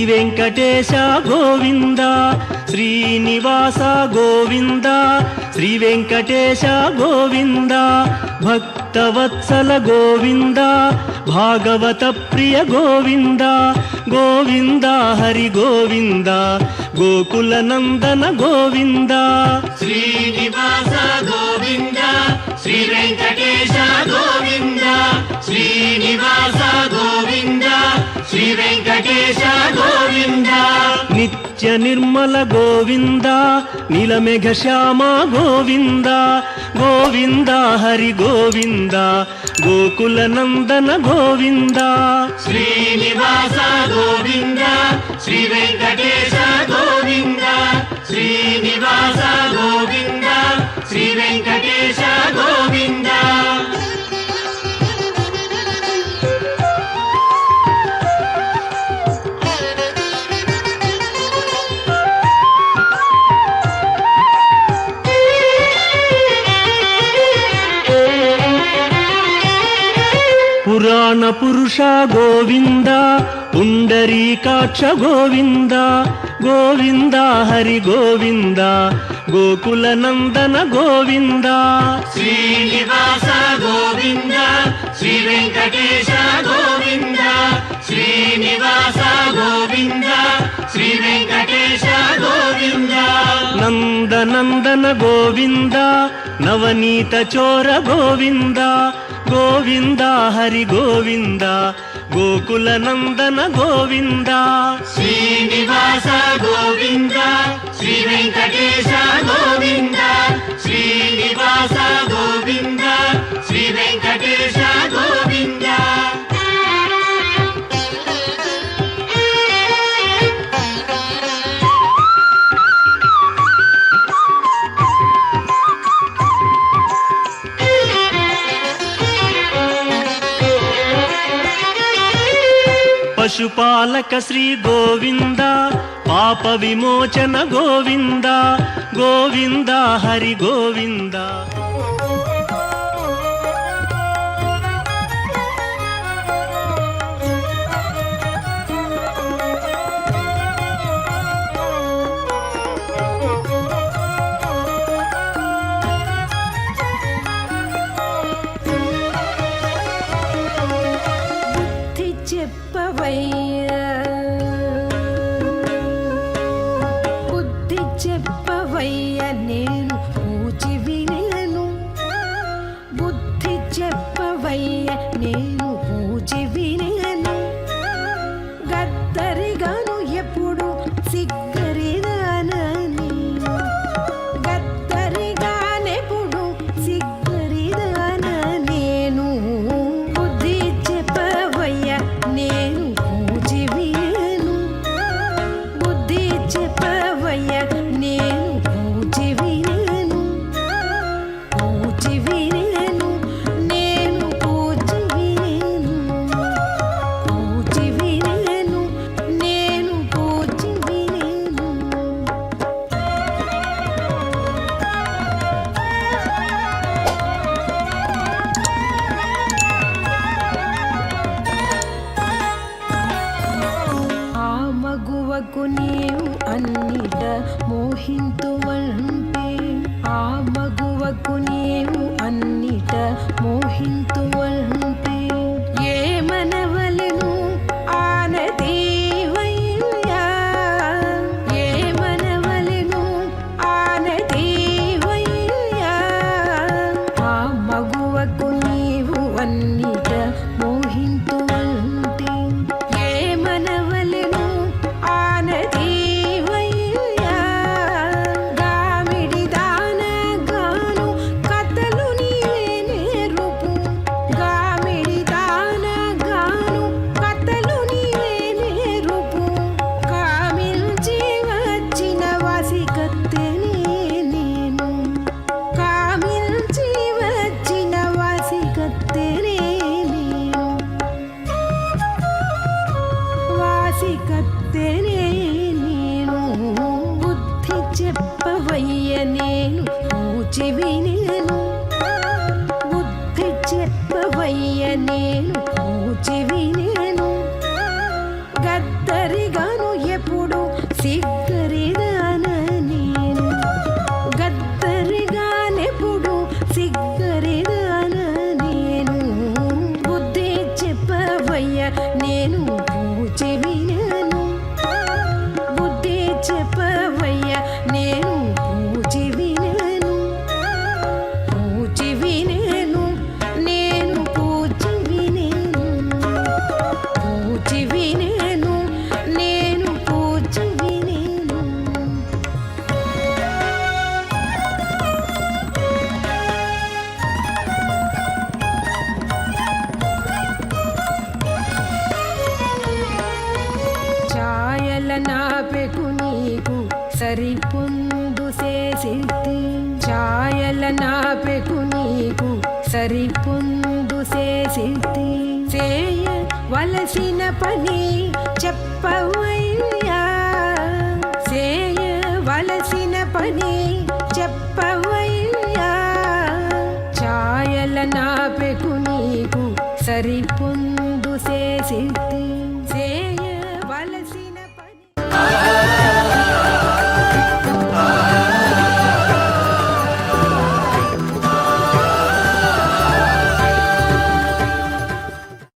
వెంకటేశ గోవింద, శ్రీనివాస గోవింద, శ్రీ వెంకటేశ గోవింద, భక్తవత్సల గోవింద, భాగవత ప్రియ గోవింద, గోవింద హరి గోవింద, గోకుల నందన గోవింద. శ్రీనివాస గోవింద, శ్రీ వెంకటేశ గోవింద, శ్రీనివాస గోవింద, శ్రీ వెంకటేశ గోవింద. నిత్య నిర్మల గోవింద, నీలమేఘ శ్యామ గోవింద, గోవింద హరి గోవింద, గోకుల నందన గోవింద. శ్రీనివాస గోవింద, శ్రీ వెంకటేశ గోవింద, శ్రీనివాస గోవింద, శ్రీ వెంకటేశ గోవింద. పురాణ పురుష గోవింద, పుండరీకాక్ష గోవింద, గోవింద హరి గోవింద, గోకుల నందన గోవింద. శ్రీనివాస గోవింద, శ్రీ వెంకటేశ గోవింద, శ్రీనివాస గోవింద, శ్రీ వెంకటేశ గోవింద. నందనందన గోవింద, నవనీత చోర గోవింద, గోవింద హరి గోవింద, గోకుల నందన గోవింద. శ్రీనివాస గోవింద, శ్రీ వెంకటేశ గోవింద, శ్రీనివాస గోవింద, శ్రీ వెంకటేశ గోవింద. పశుపాలక శ్రీ గోవింద, పాప విమోచన గోవింద, గోవింద హరి గోవింద. బుద్ధి చెప్పవయ్య నేను పూచి వినను, బుద్ధి చెప్పవయ్య నేను పూచి వినను. గద్దరిగాను ఎప్పుడు సిగ్గరిదానని, గద్దరిగానెప్పుడు సిగ్గరిదాన నేను. బుద్ధి చెప్పవయ్య నేను పూచి వినను, బుద్ధి చెప్పవయ్య నేను పూచి వినను, పూచి వినను, నేను పూచి వినను, పూచి వినను, నేను పూచి వినను. ఆ మగువకు నీవు అన్నిట మోహింతువంటే, ఆ మగువకు నీవు అన్నిట మోహింతువంటే, ఏమనవలెను ఆనదీవయ్యా, ఏమనవలెను ఆనదీవయ్యా. ఆ వినేను బుద్ధి చెప్పవయ్య నేను పూచి వినేను గద్దరిగాను ఎప్పుడు సిగ్గరిదాన నేను గద్దరిగానెప్పుడు సిగ్గరిదాన నేను బుద్ధి చెప్పవయ్య నేను పూచి వినేను బుద్ధి చెప్పవయ్య నేను పూచి వినేను పూచి వినేను నేను పూచి వినేను పూచి వినేను నేను పూచి వినేను ఛాయల నాపెకు నీకు సరిపొందు చేసితి ఛాయల నాపెకు నీకు సరిపొందు చేసితి చేయవలసిన పని చెప్పవయ్యా చేయవలసిన పని చెప్పవయ్యా ఛాయల నాపెకు నీకు సరిపొందు చేసితి